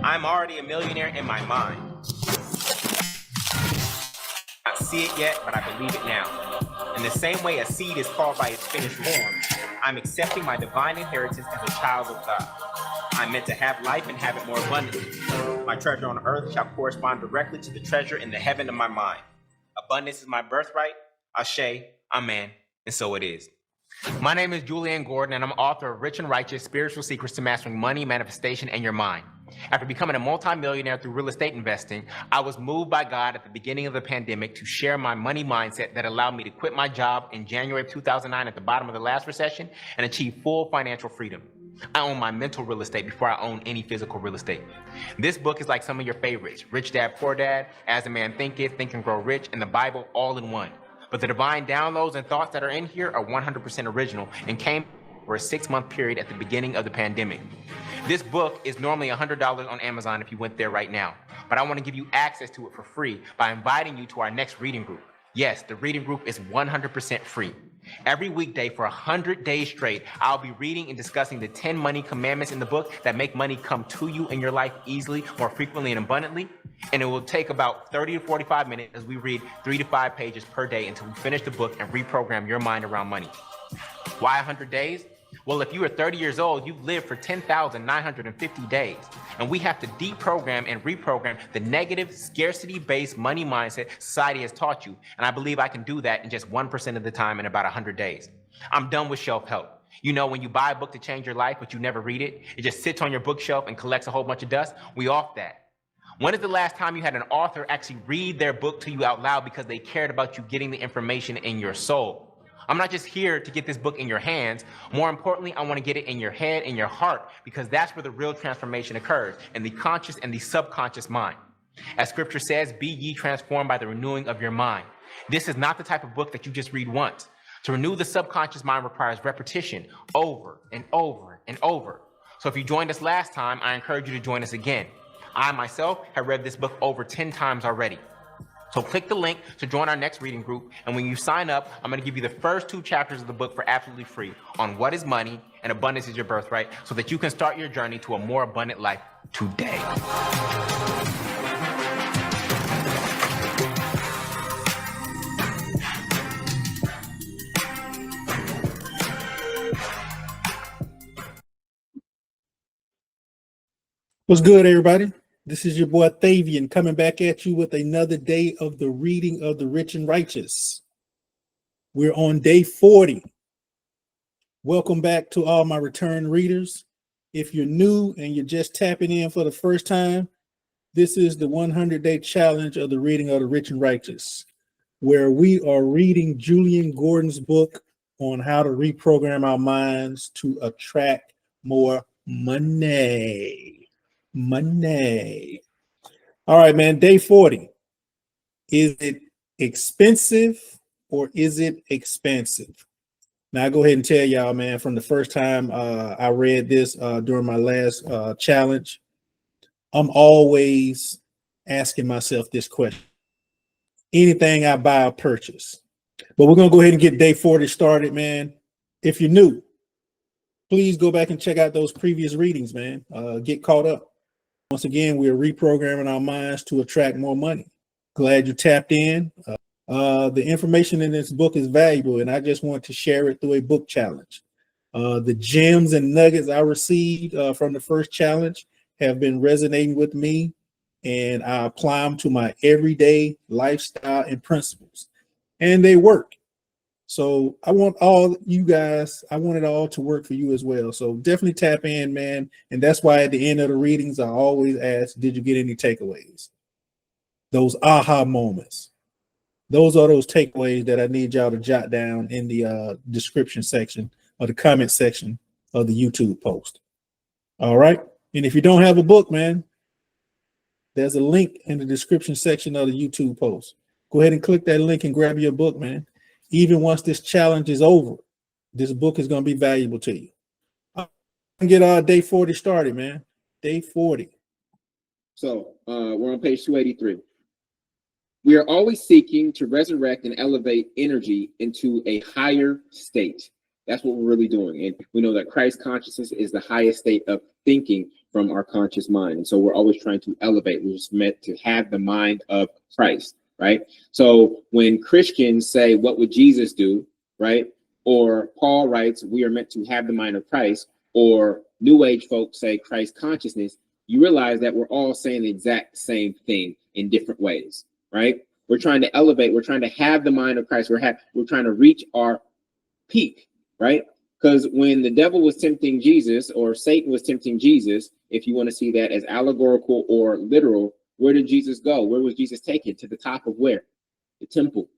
I'm already a millionaire in my mind. I don't see it yet, but I believe it now. In the same way a seed is called by its finished form, I'm accepting my divine inheritance as a child of God. I'm meant to have life and have it more abundantly. My treasure on earth shall correspond directly to the treasure in the heaven of my mind. Abundance is my birthright. Ashe, amen, and so it is. My name is Julian Gordon, and I'm author of Rich and Righteous: Spiritual Secrets to Mastering Money, Manifestation, and Your Mind. After becoming a multimillionaire through real estate investing, I was moved by God at the beginning of the pandemic to share my money mindset that allowed me to quit my job in January of 2009 at the bottom of the last recession and achieve full financial freedom. I own my mental real estate before I own any physical real estate. This book is like some of your favorites: Rich Dad, Poor Dad, As a Man Thinketh, Think and Grow Rich, and the Bible all in one. But the divine downloads and thoughts that are in here are 100% original and came for a 6-month period at the beginning of the pandemic. This book is normally $100 on Amazon if you went there right now, but I want to give you access to it for free by inviting you to our next reading group. Yes, the reading group is 100% free. Every weekday for 100 days straight, I'll be reading and discussing the 10 money commandments in the book that make money come to you in your life easily, more frequently, and abundantly. And it will take about 30 to 45 minutes as we read 3 to 5 pages per day until we finish the book and reprogram your mind around money. Why 100 days? Well, if you are 30 years old, you've lived for 10,950 days. And we have to deprogram and reprogram the negative, scarcity-based money mindset society has taught you. And I believe I can do that in just 1% of the time in about 100 days. I'm done with shelf help. You know, when you buy a book to change your life, but you never read it, it just sits on your bookshelf and collects a whole bunch of dust. We off that. When is the last time you had an author actually read their book to you out loud because they cared about you getting the information in your soul? I'm not just here to get this book in your hands. More importantly, I want to get it in your head and your heart, because that's where the real transformation occurs, in the conscious and the subconscious mind. As scripture says, be ye transformed by the renewing of your mind. This is not the type of book that you just read once. To renew the subconscious mind requires repetition over and over and over. So if you joined us last time, I encourage you to join us again. I myself have read this book over 10 times already. So click the link to join our next reading group, and when you sign up, I'm going to give you the first 2 chapters of the book for absolutely free on what is money and abundance is your birthright, so that you can start your journey to a more abundant life today. What's good, everybody? This is your boy Thavian coming back at you with another day of the reading of the Rich and Righteous. We're on day 40. Welcome back to all my return readers. If you're new and you're just tapping in for the first time, this is the 100-day challenge of the reading of the Rich and Righteous, where we are reading Julian Gordon's book on how to reprogram our minds to attract more money. All right, man. Day 40. Is it expensive or is it expansive? Now, I go ahead and tell y'all, man, from the first time I read this during my last challenge, I'm always asking myself this question. Anything I buy or purchase. But we're going to go ahead and get day 40 started, man. If you're new, please go back and check out those previous readings, man. Get caught up. Once again, we're reprogramming our minds to attract more money. Glad you tapped in. The information in this book is valuable, and I just want to share it through a book challenge. The gems and nuggets I received from the first challenge have been resonating with me, and I apply them to my everyday lifestyle and principles, and they work. So I want all you guys, I want it all to work for you as well. So definitely tap in, man. And that's why at the end of the readings, I always ask, did you get any takeaways? Those aha moments. Those are those takeaways that I need y'all to jot down in the description section or the comment section of the YouTube post. All right. And if you don't have a book, man, there's a link in the description section of the YouTube post. Go ahead and click that link and grab your book, man. Even once this challenge is over, this book is going to be valuable to you. I'm going to get day 40 started, man. Day 40. So we're on page 283. We are always seeking to resurrect and elevate energy into a higher state. That's what we're really doing. And we know that Christ consciousness is the highest state of thinking from our conscious mind. And so we're always trying to elevate. We're just meant to have the mind of Christ, right? So when Christians say, what would Jesus do, right? Or Paul writes, we are meant to have the mind of Christ, or New Age folks say Christ consciousness, you realize that we're all saying the exact same thing in different ways, right? We're trying to elevate. We're trying to have the mind of Christ. We're trying to reach our peak, right? Because when the devil was tempting Jesus, or Satan was tempting Jesus, if you want to see that as allegorical or literal, where did Jesus go? Where was Jesus taken? To the top of where? The temple.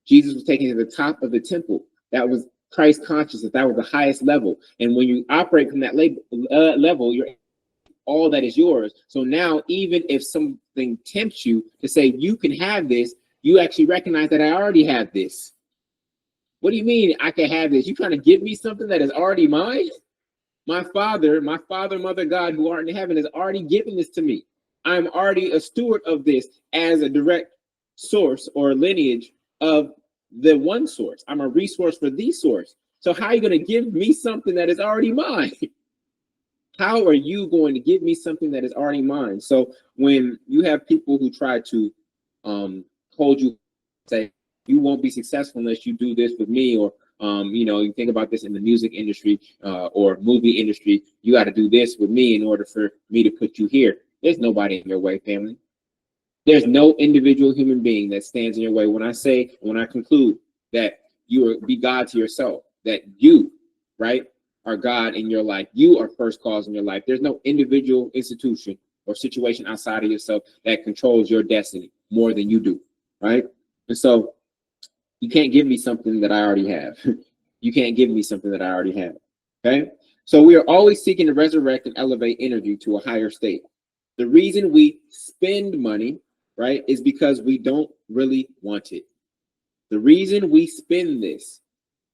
Jesus was taken to the top of the temple. That was Christ consciousness. That was the highest level. And when you operate from that level, you're all that is yours. So now, even if something tempts you to say you can have this, you actually recognize that I already have this. What do you mean I can have this? You trying to give me something that is already mine? My father, mother, God, who art in heaven, has already given this to me. I'm already a steward of this as a direct source or lineage of the one source. I'm a resource for the source. So how are you going to give me something that is already mine? How are you going to give me something that is already mine? So when you have people who try to hold you, say, you won't be successful unless you do this with me, or you think about this in the music industry or movie industry, you got to do this with me in order for me to put you here. There's nobody in your way, family. There's no individual human being that stands in your way. When I conclude that you be God to yourself, that you, right, are God in your life. You are first cause in your life. There's no individual institution or situation outside of yourself that controls your destiny more than you do, right? And so you can't give me something that I already have. You can't give me something that I already have, okay? So we are always seeking to resurrect and elevate energy to a higher state. The reason we spend money, right, is because we don't really want it. The reason we spend this,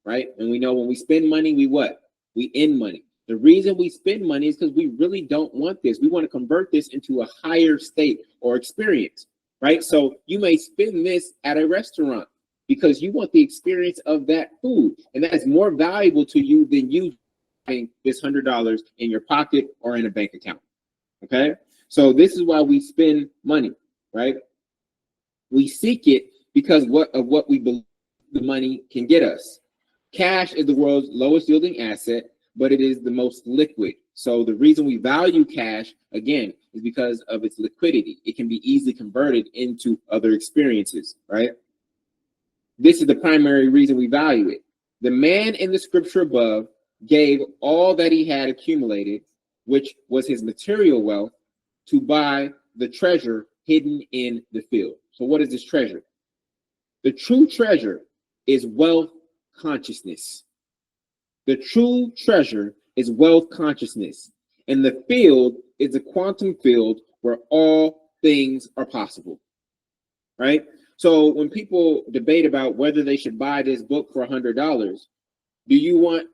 right, and we know when we spend money, we what? We end money. The reason we spend money is because we really don't want this. We want to convert this into a higher state or experience, right? So you may spend this at a restaurant because you want the experience of that food, and that is more valuable to you than you having this $100 in your pocket or in a bank account, okay? So this is why we spend money, right? We seek it because of what we believe the money can get us. Cash is the world's lowest yielding asset, but it is the most liquid. So the reason we value cash, again, is because of its liquidity. It can be easily converted into other experiences, right? This is the primary reason we value it. The man in the scripture above gave all that he had accumulated, which was his material wealth, to buy the treasure hidden in the field. So what is this treasure? The true treasure is wealth consciousness. The true treasure is wealth consciousness. And the field is a quantum field where all things are possible, right? So when people debate about whether they should buy this book for $100, do you want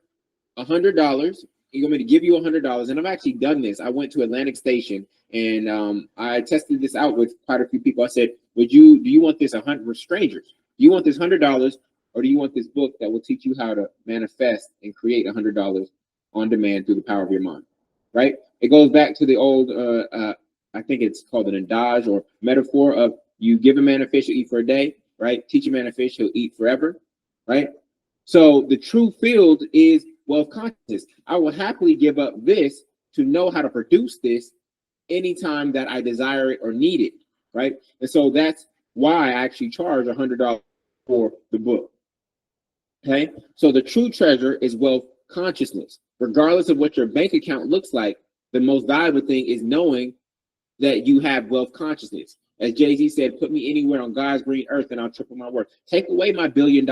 $100? You want me to give you $100? And I've actually done this. I went to Atlantic Station and I tested this out with quite a few people. I said, do you want this 100 strangers? Do you want this $100, or do you want this book that will teach you how to manifest and create $100 on demand through the power of your mind, right? It goes back to the old, I think it's called an adage or metaphor of you give a man a fish, he'll eat for a day, right? Teach a man a fish, he'll eat forever, right? So the true field is wealth consciousness. I will happily give up this to know how to produce this anytime that I desire it or need it, right? And so that's why I actually charge $100 for the book. Okay, so the true treasure is wealth consciousness. Regardless of what your bank account looks like, the most valuable thing is knowing that you have wealth consciousness. As Jay-Z said, put me anywhere on God's green earth and I'll triple my worth. Take away my $1 billion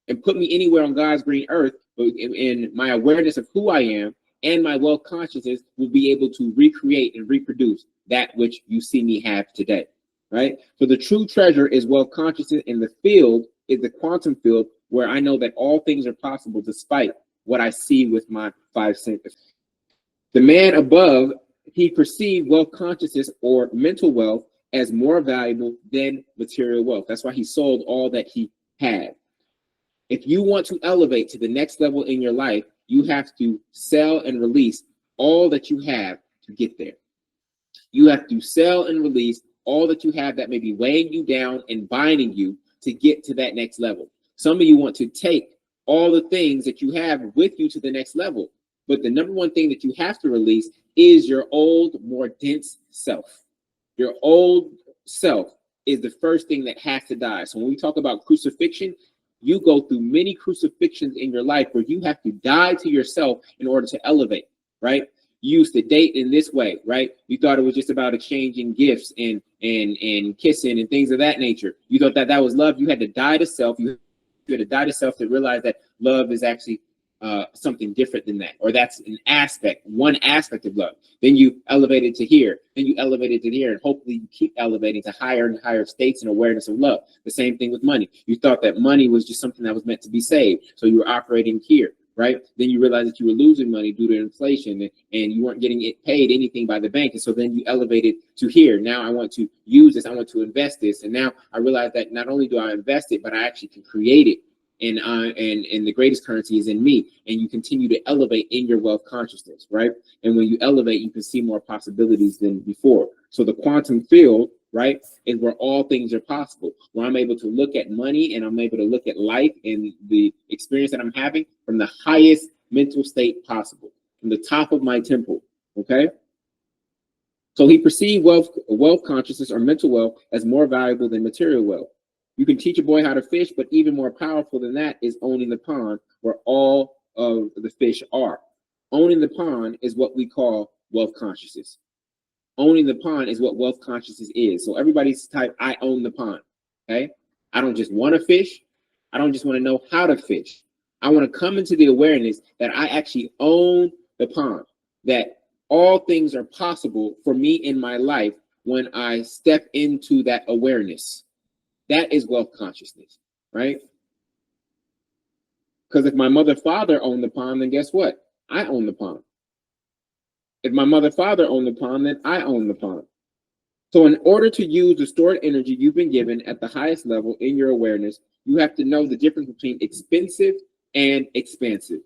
and put me anywhere on God's green earth, in my awareness of who I am and my wealth consciousness will be able to recreate and reproduce that which you see me have today, right? So the true treasure is wealth consciousness, and the field is the quantum field where I know that all things are possible despite what I see with my 5 senses. The man above, he perceived wealth consciousness or mental wealth as more valuable than material wealth. That's why he sold all that he had. If you want to elevate to the next level in your life, you have to sell and release all that you have to get there. You have to sell and release all that you have that may be weighing you down and binding you to get to that next level. Some of you want to take all the things that you have with you to the next level. But the number one thing that you have to release is your old, more dense self. Your old self is the first thing that has to die. So when we talk about crucifixion, you go through many crucifixions in your life where you have to die to yourself in order to elevate, right? You used to date in this way, right? You thought it was just about exchanging gifts and kissing and things of that nature. You thought that that was love. You had to die to self. You had to die to self to realize that love is actually something different than that, or that's an aspect, one aspect of love. Then you elevated to here, then you elevated to here, and hopefully you keep elevating to higher and higher states and awareness of love. The same thing with money. You thought that money was just something that was meant to be saved, so you were operating here, right? Then you realized that you were losing money due to inflation, and you weren't getting it paid anything by the bank, and so then you elevated to here. Now I want to use this, I want to invest this, and now I realize that not only do I invest it, but I actually can create it. And the greatest currency is in me, and you continue to elevate in your wealth consciousness, right? And when you elevate, you can see more possibilities than before. So the quantum field, right, is where all things are possible, where I'm able to look at money and I'm able to look at life and the experience that I'm having from the highest mental state possible, from the top of my temple, okay? So he perceived wealth consciousness or mental wealth as more valuable than material wealth. You can teach a boy how to fish, but even more powerful than that is owning the pond where all of the fish are. Owning the pond is what we call wealth consciousness. Owning the pond is what wealth consciousness is. So everybody's type, I own the pond, okay? I don't just want to fish. I don't just want to know how to fish. I want to come into the awareness that I actually own the pond, that all things are possible for me in my life when I step into that awareness. That is wealth consciousness, right? Because if my mother, father owned the pond, then guess what? I own the pond. If my mother, father owned the pond, then I own the pond. So in order to use the stored energy you've been given at the highest level in your awareness, you have to know the difference between expensive and expansive.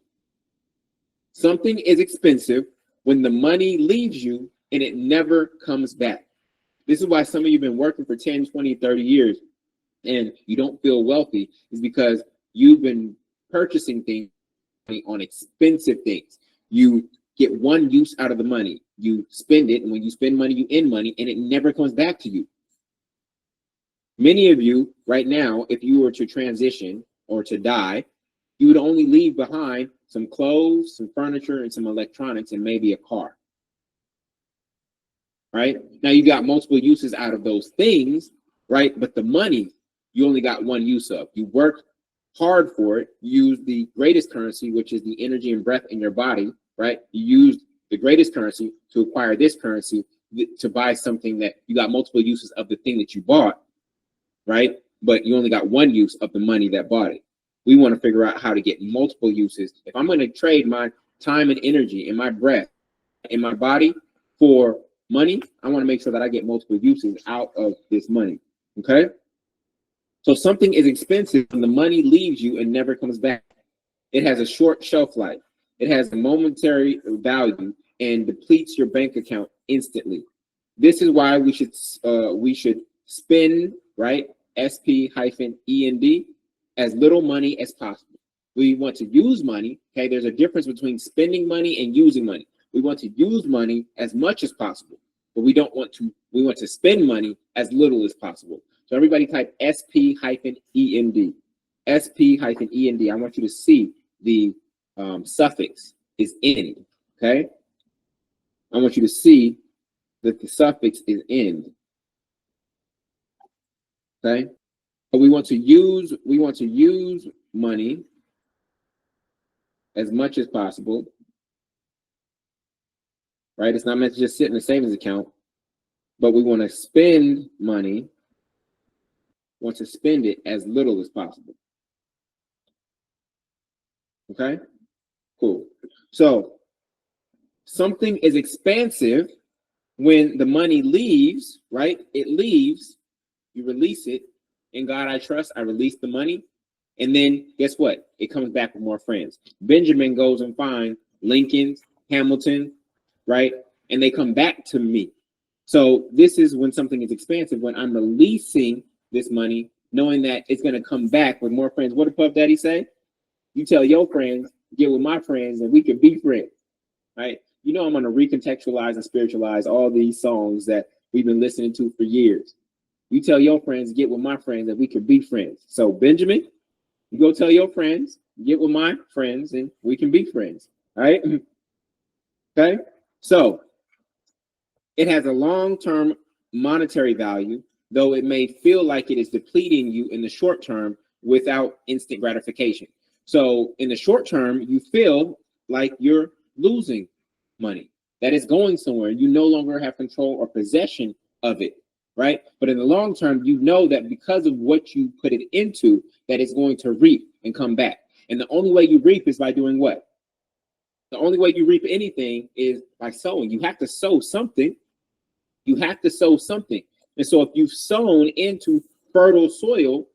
Something is expensive when the money leaves you and it never comes back. This is why some of you have been working for 10, 20, 30 years and you don't feel wealthy, is because you've been purchasing things on expensive things. You get one use out of the money. You spend it, and when you spend money, you end money, and it never comes back to you. Many of you right now, if you were to transition or to die, you would only leave behind some clothes, some furniture, and some electronics, and maybe a car. Right? Now you got multiple uses out of those things, right? But the money, you only got one use of. You worked hard for it. You used the greatest currency, which is the energy and breath in your body, right? You used the greatest currency to acquire this currency to buy something that you got multiple uses of the thing that you bought, right? But you only got one use of the money that bought it. We want to figure out how to get multiple uses. If I'm going to trade my time and energy and my breath in my body for money, I want to make sure that I get multiple uses out of this money, okay? So something is expensive when the money leaves you and never comes back. It has a short shelf life. It has a momentary value and depletes your bank account instantly. This is why we should spend, right? SP-END, as little money as possible. We want to use money. Okay, there's a difference between spending money and using money. We want to use money as much as possible, but we want to spend money as little as possible. So everybody type SP-END. SP-END. I want you to see the suffix is end. Okay. I want you to see that the suffix is end. Okay. But we want to use money as much as possible. Right? It's not meant to just sit in a savings account, but we want to spend money, want to spend it as little as possible. Okay? Cool. So something is expansive when the money leaves, right? It leaves, you release it. In God I trust, I release the money. And then guess what? It comes back with more friends. Benjamin goes and finds Lincoln, Hamilton, right? and they come back to me. So this is when something is expansive, when I'm releasing this money, knowing that it's going to come back with more friends. What did Puff Daddy say? You tell your friends, get with my friends, and we can be friends, right? You know, I'm going to recontextualize and spiritualize all these songs that we've been listening to for years. You tell your friends, get with my friends, and we can be friends. So Benjamin, you go tell your friends, get with my friends, and we can be friends, all right? Okay, so it has a long-term monetary value, though it may feel like it is depleting you in the short term without instant gratification. So in the short term, you feel like you're losing money, that it's going somewhere. You no longer have control or possession of it, right? But in the long term, you know that because of what you put it into, that it's going to reap and come back. And the only way you reap is by doing what? The only way you reap anything is by sowing. You have to sow something. You have to sow something. And so if you've sown into fertile soil,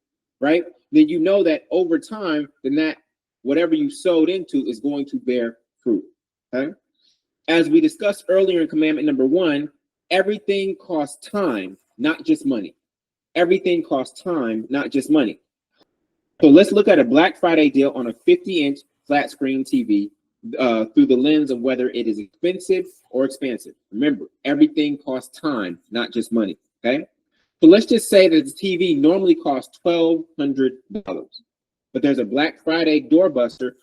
right, then you know that over time, then that whatever you sowed into is going to bear fruit. Okay. As we discussed earlier in commandment number 1, everything costs time, not just money. Everything costs time, not just money. So let's look at a Black Friday deal on a 50-inch flat screen TV through the lens of whether it is expensive or expansive. Remember, everything costs time, not just money. Okay. So let's just say that the TV normally costs $1,200, but there's a Black Friday doorbuster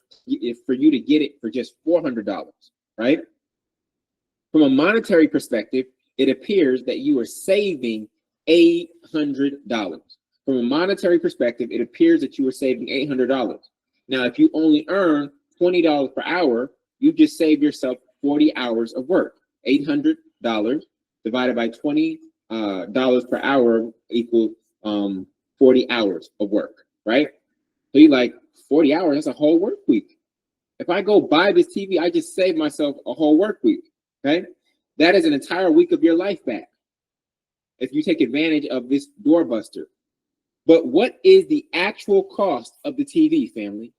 for you to get it for just $400, right? From a monetary perspective, it appears that you are saving $800. From a monetary perspective, it appears that you are saving $800. Now, if you only earn $20 per hour, you just save yourself 40 hours of work. $800 divided by $20 per hour equals 40 hours of work, right? So you're like, 40 hours, that's a whole work week. If I go buy this TV, I just saved myself a whole work week, okay? That is an entire week of your life back if you take advantage of this doorbuster. But what is the actual cost of the TV, family?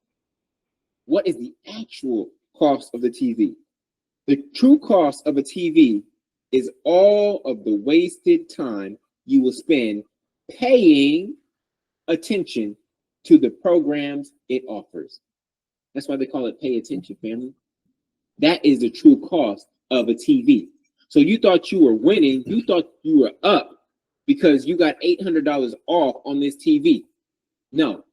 What is the actual cost of the TV? The true cost of a TV is all of the wasted time you will spend paying attention to the programs it offers. That's why they call it pay attention, family. That is the true cost of a TV. So you thought you were winning, you thought you were up because you got $800 off on this TV. No,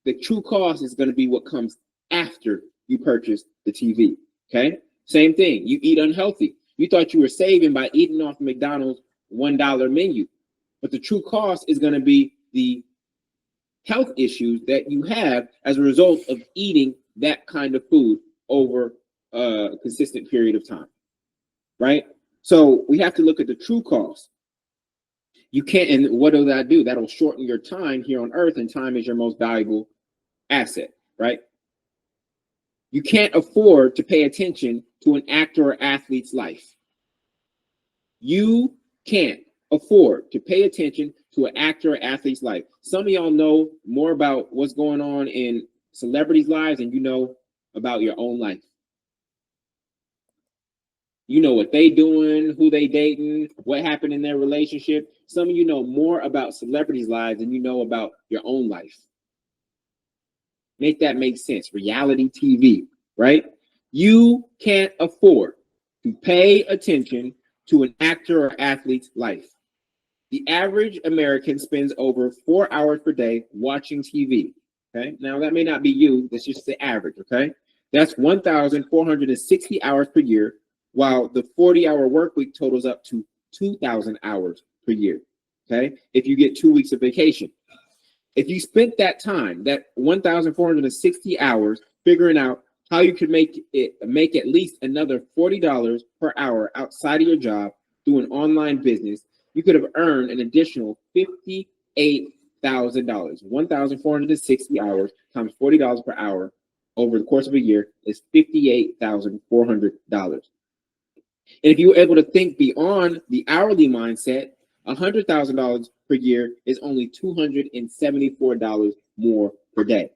the true cost is going to be what comes after you purchase the TV, okay? Same thing, you eat unhealthy. You thought you were saving by eating off McDonald's $1 menu, but the true cost is going to be the health issues that you have as a result of eating that kind of food over a consistent period of time, right? So we have to look at the true cost. You can't, and what does that do? That'll shorten your time here on earth, and time is your most valuable asset, right? You can't afford to pay attention to an actor or athlete's life. You can't afford to pay attention to an actor or athlete's life. Some of y'all know more about what's going on in celebrities' lives than you know about your own life. You know what they doing, who they dating, what happened in their relationship. Some of you know more about celebrities' lives than you know about your own life. Make that make sense. Reality TV, right? You can't afford to pay attention to an actor or athlete's life. The average American spends over 4 hours per day watching TV. Okay, now that may not be you, that's just the average. Okay, that's 1,460 hours per year, while the 40-hour work week totals up to 2,000 hours per year. Okay, if you get 2 weeks of vacation. If you spent that time, that 1,460 hours, figuring out how you could make at least another $40 per hour outside of your job doing online business, you could have earned an additional $58,000. 1,460 hours times $40 per hour over the course of a year is $58,400. And if you were able to think beyond the hourly mindset, $100,000 per year is only $274 more per day.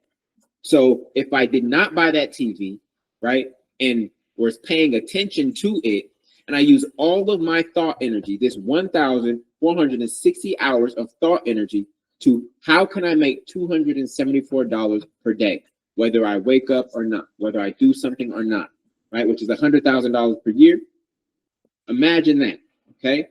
So if I did not buy that TV, right, and was paying attention to it, and I use all of my thought energy, this 1,460 hours of thought energy, to how can I make $274 per day, whether I wake up or not, whether I do something or not, right? Which is $100,000 per year. Imagine that, okay?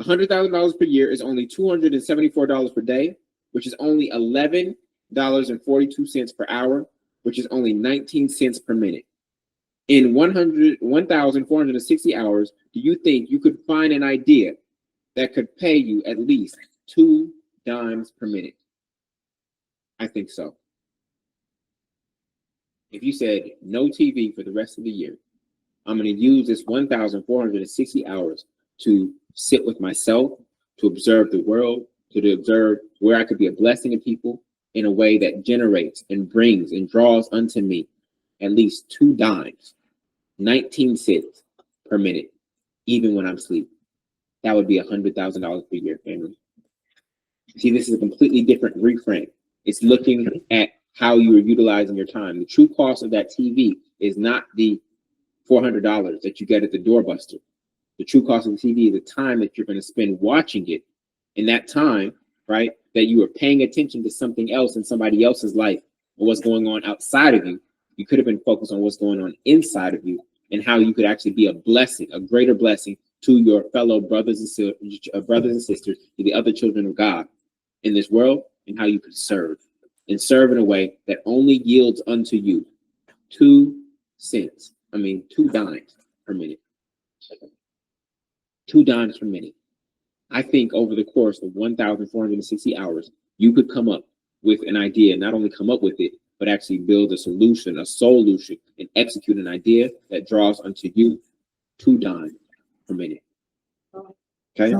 $100,000 per year is only $274 per day, which is only $11.42 per hour, which is only 19 cents per minute. In 1,460 hours, do you think you could find an idea that could pay you at least 2 dimes per minute? I think so. If you said no TV for the rest of the year, I'm going to use this 1,460 hours to sit with myself, to observe the world, to observe where I could be a blessing to people in a way that generates and brings and draws unto me at least 2 dimes, 19 cents per minute, even when I'm asleep. That would be $100,000 per year, family. See, this is a completely different reframe. It's looking at how you are utilizing your time. The true cost of that TV is not the $400 that you get at the doorbuster. The true cost of the TV is the time that you're going to spend watching it. In that time, right, that you are paying attention to something else in somebody else's life or what's going on outside of you. You could have been focused on what's going on inside of you and how you could actually be a blessing, a greater blessing to your fellow brothers and sisters, to the other children of God in this world, and how you could serve in a way that only yields unto you 2 dimes per minute. 2 dimes per minute. I think over the course of 1,460 hours, you could come up with an idea, not only come up with it, but actually build a solution, a solution, and execute an idea that draws unto you 2 dimes per minute. Okay?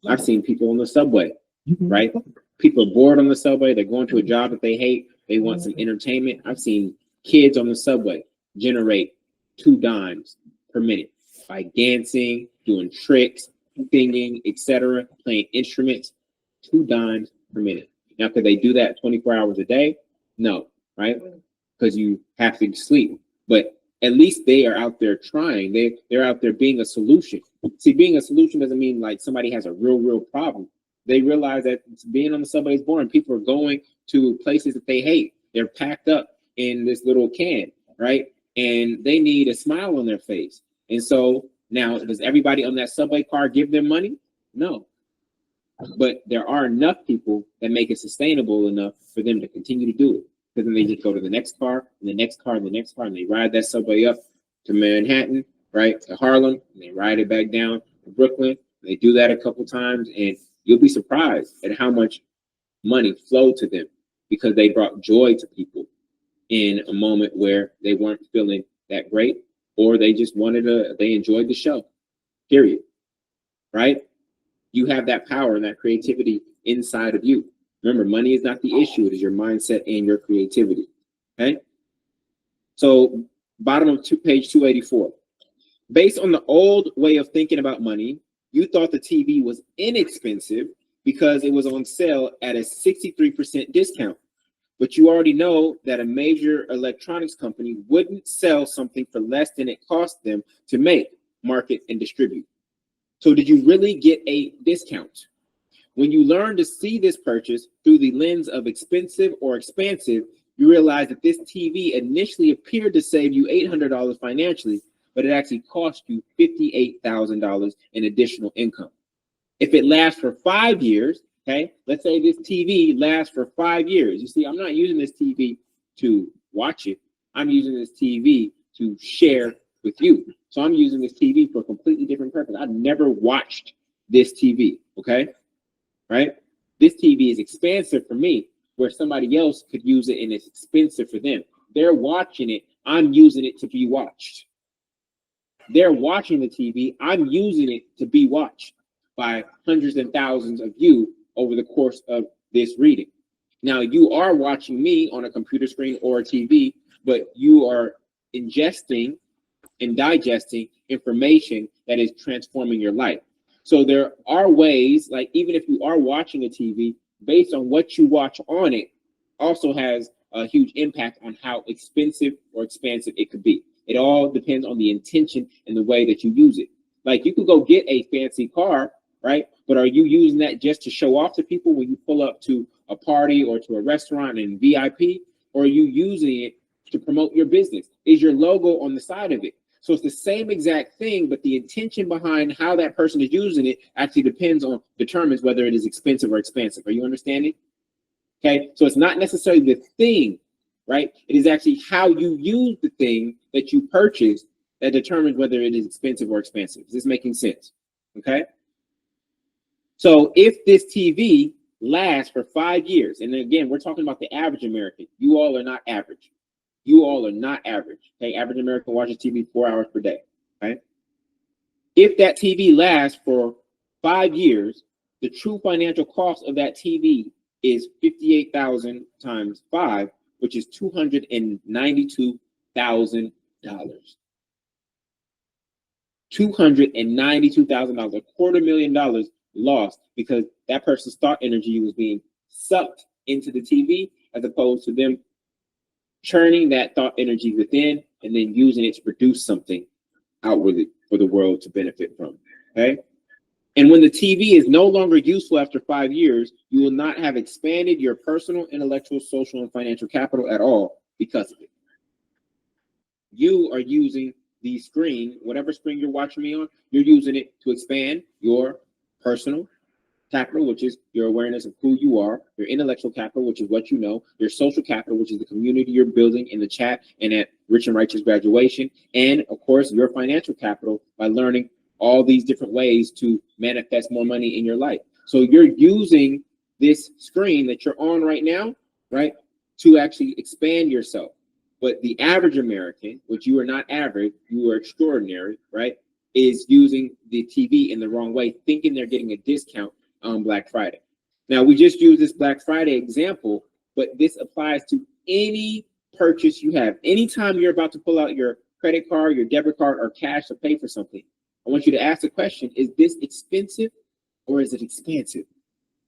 I've seen people on the subway, right? People are bored on the subway. They're going to a job that they hate. They want some entertainment. I've seen kids on the subway generate 2 dimes per minute by dancing, doing tricks, singing, etc., playing instruments. 2 dimes per minute. Now, could they do that 24 hours a day? No, right? Because you have to sleep. But at least they are out there trying. They're out there being a solution. See, being a solution doesn't mean like somebody has a real problem. They realize that being on the subway is boring. People are going to places that they hate. They're packed up in this little can, right? And they need a smile on their face. And so now, does everybody on that subway car give them money? No. But there are enough people that make it sustainable enough for them to continue to do it. Because then they just go to the next car, and the next car, and the next car, and they ride that subway up to Manhattan, right, to Harlem, and they ride it back down to Brooklyn. They do that a couple times, and you'll be surprised at how much money flowed to them because they brought joy to people in a moment where they weren't feeling that great, or they just they enjoyed the show, period, right? You have that power and that creativity inside of you. Remember, money is not the issue. It is your mindset and your creativity, okay? So bottom of page 284. Based on the old way of thinking about money, you thought the TV was inexpensive because it was on sale at a 63% discount. But you already know that a major electronics company wouldn't sell something for less than it cost them to make, market, and distribute. So did you really get a discount? When you learn to see this purchase through the lens of expensive or expansive, you realize that this TV initially appeared to save you $800 financially, but it actually cost you $58,000 in additional income. If it lasts for 5 years, okay, let's say this TV lasts for 5 years. You see, I'm not using this TV to watch it. I'm using this TV to share with you. So I'm using this TV for a completely different purpose. I've never watched this TV, okay? Right? This TV is expansive for me, where somebody else could use it and it's expensive for them. They're watching it. I'm using it to be watched. They're watching the TV. I'm using it to be watched by hundreds and thousands of you over the course of this reading. Now, you are watching me on a computer screen or a TV, but you are ingesting and digesting information that is transforming your life. So there are ways, like even if you are watching a TV, based on what you watch on it, also has a huge impact on how expensive or expansive it could be. It all depends on the intention and the way that you use it. Like you could go get a fancy car, right? But are you using that just to show off to people when you pull up to a party or to a restaurant in VIP? Or are you using it to promote your business? Is your logo on the side of it? So it's the same exact thing, but the intention behind how that person is using it actually determines whether it is expensive or expansive. Are you understanding? Okay, so it's not necessarily the thing, right? It is actually how you use the thing that you purchased that determines whether it is expensive or expansive. Is this making sense? Okay. So if this TV lasts for 5 years, and again, we're talking about the average American. You all are not average. You all are not average. Okay, average American watches TV 4 hours per day. Okay. If that TV lasts for 5 years, the true financial cost of that TV is 58,000 times 5, which is $292,000. $292,000, $250,000 lost because that person's thought energy was being sucked into the TV as opposed to them churning that thought energy within and then using it to produce something outwardly for the world to benefit from. Okay. And when the TV is no longer useful after 5 years, you will not have expanded your personal, intellectual, social, and financial capital at all because of it. You are using the screen, whatever screen you're watching me on, you're using it to expand your personal capital, which is your awareness of who you are, your intellectual capital, which is what you know, your social capital, which is the community you're building in the chat and at Rich and Righteous graduation, and of course, your financial capital by learning all these different ways to manifest more money in your life. So you're using this screen that you're on right now, right, to actually expand yourself. But the average American, which you are not average, you are extraordinary, right, is using the TV in the wrong way, thinking they're getting a discount on Black Friday. Now, we just used this Black Friday example, but this applies to any purchase you have. Anytime you're about to pull out your credit card, your debit card, or cash to pay for something, I want you to ask the question, is this expensive or is it expansive?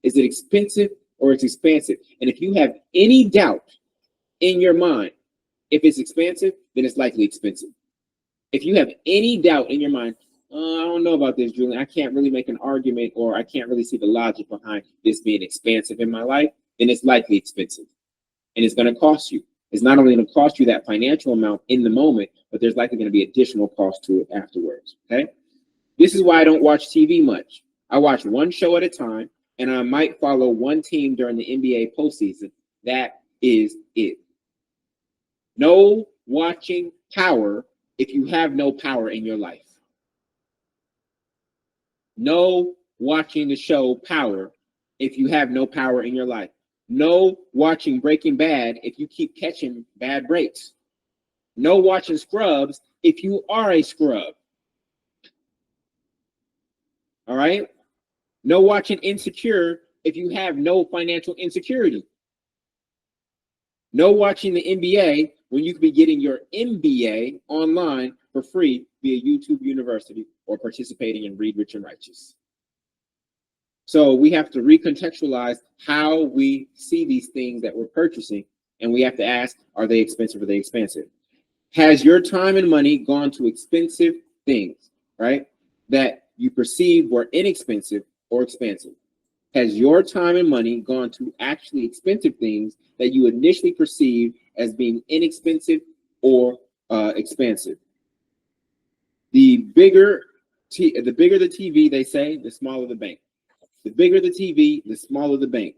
Is it expensive or it's expansive? And if you have any doubt in your mind, if it's expansive, then it's likely expensive. If you have any doubt in your mind, I don't know about this, Julian, I can't really make an argument or I can't really see the logic behind this being expansive in my life, then it's likely expensive. And it's going to cost you. It's not only going to cost you that financial amount in the moment, but there's likely going to be additional cost to it afterwards, okay? This is why I don't watch TV much. I watch one show at a time, and I might follow one team during the NBA postseason. That is it. No watching power if you have no power in your life. No watching the show Power if you have no power in your life. No watching Breaking Bad if you keep catching bad breaks. No watching Scrubs if you are a scrub. All right? No watching Insecure if you have no financial insecurity. No watching the NBA when you could be getting your MBA online for free via YouTube University or participating in Read Rich and Righteous. So we have to recontextualize how we see these things that we're purchasing, and we have to ask, are they expensive or are they expensive? Has your time and money gone to expensive things, right, that you perceive were inexpensive or expensive? Has your time and money gone to actually expensive things that you initially perceived as being inexpensive or expensive? The bigger the TV, they say, the smaller the bank. The bigger the TV, the smaller the bank.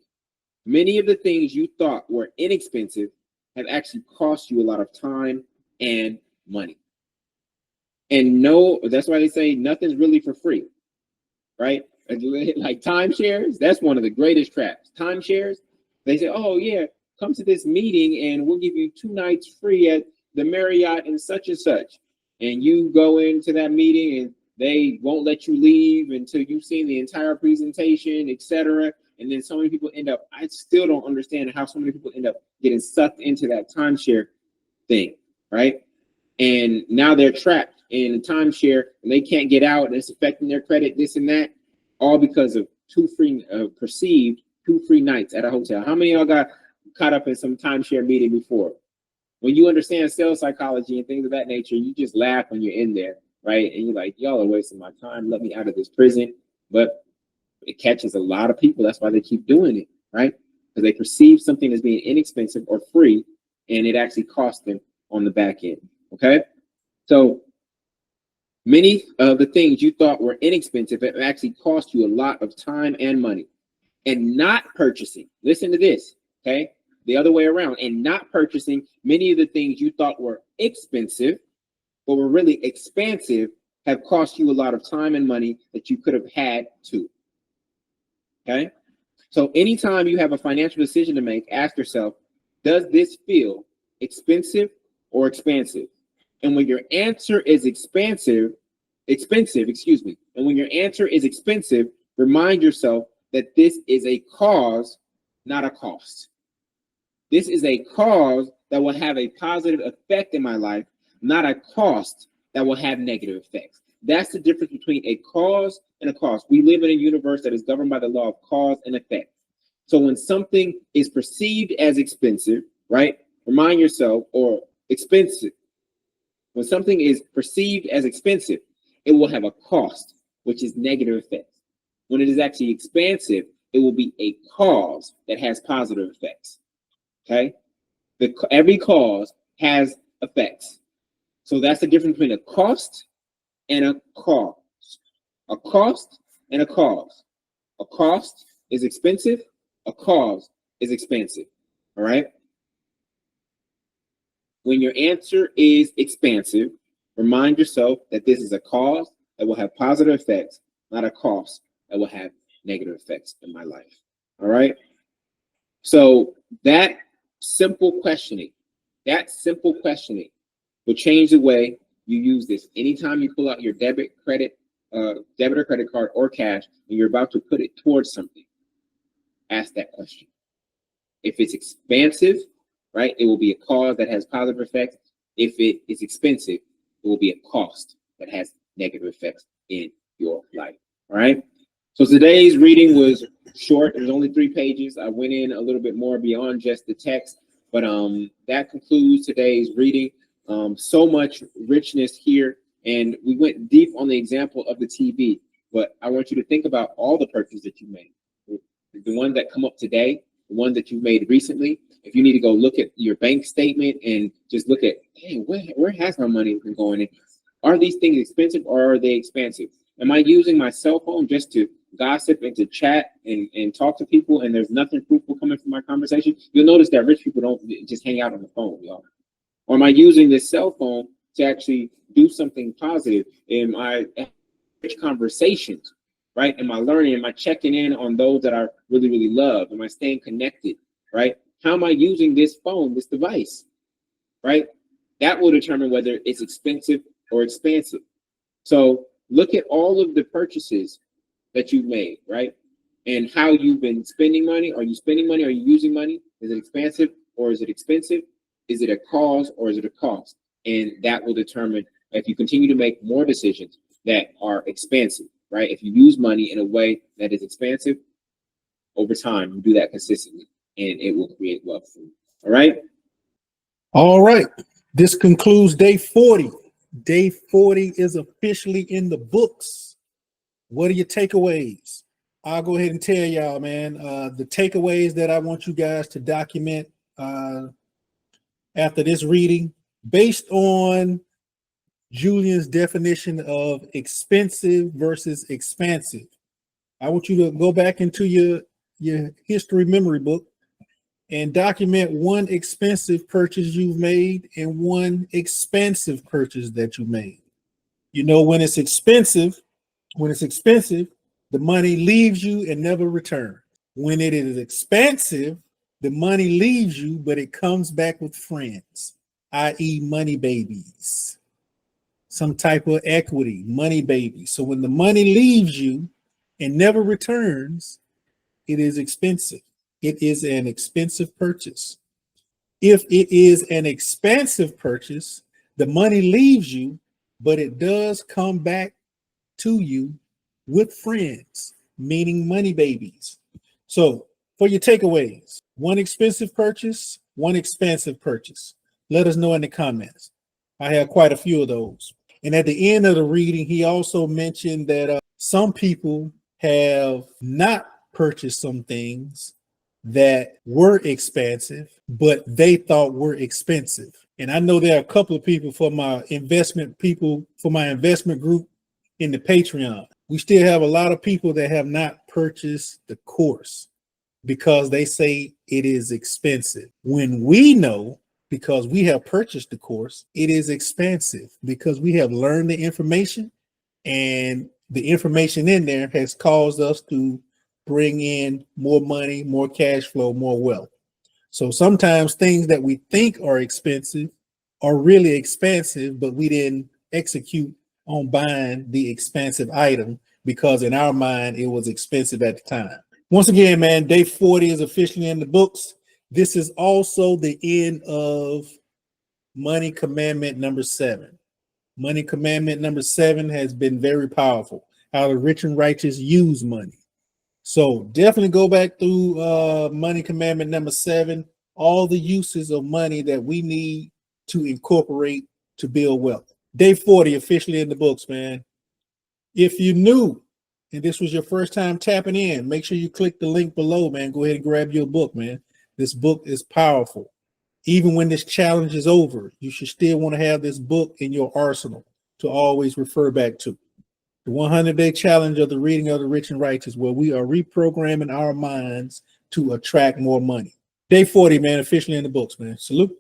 Many of the things you thought were inexpensive have actually cost you a lot of time and money. And no, that's why they say nothing's really for free, right? Like timeshares, that's one of the greatest traps. Timeshares, they say, oh yeah, come to this meeting and we'll give you 2 nights free at the Marriott and such. And you go into that meeting and they won't let you leave until you've seen the entire presentation, etc. And then so many people end up, I still don't understand how so many people end up getting sucked into that timeshare thing, right? And now they're trapped in a timeshare and they can't get out and it's affecting their credit, this and that, all because of perceived 2 free nights at a hotel. How many of y'all got caught up in some timeshare meeting before? When you understand sales psychology and things of that nature, you just laugh when you're in there. right? And you're like, y'all are wasting my time. Let me out of this prison. But it catches a lot of people. That's why they keep doing it, right? Because they perceive something as being inexpensive or free, and it actually costs them on the back end. Okay, so many of the things you thought were inexpensive have actually cost you a lot of time and money. And not purchasing, listen to this, okay? The other way around, and not purchasing many of the things you thought were expensive, but were really expansive, have cost you a lot of time and money that you could have had to. Okay? So anytime you have a financial decision to make, ask yourself, does this feel expensive or expansive? And when your answer is expensive, and when your answer is expensive, remind yourself that this is a cause, not a cost. This is a cause that will have a positive effect in my life, not a cost that will have negative effects. That's the difference between a cause and a cost. We live in a universe that is governed by the law of cause and effect. So when something is perceived as expensive, right? Remind yourself, or expensive. When something is perceived as expensive, it will have a cost, which is negative effects. When it is actually expansive, it will be a cause that has positive effects. Okay? Every cause has effects. So that's the difference between a cost and a cause. A cost and a cause. A cost is expensive. A cause is expensive. All right? When your answer is expansive, remind yourself that this is a cause that will have positive effects, not a cost that will have negative effects in my life. All right? So that simple questioning will change the way you use this. Anytime you pull out your debit or credit card or cash, and you're about to put it towards something, ask that question. If it's expansive, right, it will be a cause that has positive effects. If it is expensive, it will be a cost that has negative effects in your life. All right. So today's reading was short. It was only 3 pages. I went in a little bit more beyond just the text, but that concludes today's reading. So much richness here, and we went deep on the example of the TV. But I want you to think about all the purchases that you made, the ones that come up today, the ones that you've made recently. If you need to go look at your bank statement and just look at, hey, where has my money been going in? Are these things expensive or are they expensive? Am I using my cell phone just to gossip and to chat and talk to people, and there's nothing fruitful coming from my conversation? You'll notice that rich people don't just hang out on the phone, y'all. Or am I using this cell phone to actually do something positive in my rich conversations, right? Am I learning? Am I checking in on those that I really, really love? Am I staying connected, right? How am I using this phone, this device, right? That will determine whether it's expensive or expansive. So look at all of the purchases that you've made, right? And how you've been spending money. Are you spending money? Are you using money? Is it expansive or is it expensive? Is it a cause or is it a cost? And that will determine if you continue to make more decisions that are expansive, right? If you use money in a way that is expansive, over time, you do that consistently, and it will create wealth for you. All right? All right. This concludes day 40. Day 40 is officially in the books. What are your takeaways? I'll go ahead and tell y'all, man, the takeaways that I want you guys to document after this reading, based on Julian's definition of expensive versus expansive. I want you to go back into your history memory book and document one expensive purchase you've made and one expensive purchase that you made. You know, when it's expensive, the money leaves you and never returns. When it is expensive, the money leaves you, but it comes back with friends, i.e. money babies, some type of equity, money baby. So when the money leaves you and never returns, it is expensive. It is an expensive purchase. If it is an expensive purchase, the money leaves you, but it does come back to you with friends, meaning money babies. So for your takeaways, one expensive purchase, one expensive purchase. Let us know in the comments. I have quite a few of those. And at the end of the reading, he also mentioned that some people have not purchased some things that were expansive, but they thought were expensive. And I know there are a couple of people for my investment group in the Patreon. We still have a lot of people that have not purchased the course because they say it is expensive. When we know, because we have purchased the course, it is expensive because we have learned the information, and the information in there has caused us to bring in more money, more cash flow, more wealth. So sometimes things that we think are expensive are really expensive, but we didn't execute on buying the expensive item because in our mind it was expensive at the time. Once again, man, day 40 is officially in the books. This is also the end of money commandment number 7. Money commandment number 7 has been very powerful. How the rich and righteous use money. So definitely go back through money commandment number 7, all the uses of money that we need to incorporate to build wealth. Day 40 officially in the books, man. If you're new and this was your first time tapping in, make sure you click the link below, man. Go ahead and grab your book, man. This book is powerful. Even when this challenge is over, you should still want to have this book in your arsenal to always refer back to. The 100-day challenge of the reading of the rich and righteous, where we are reprogramming our minds to attract more money. Day 40, man, officially in the books, man. Salute.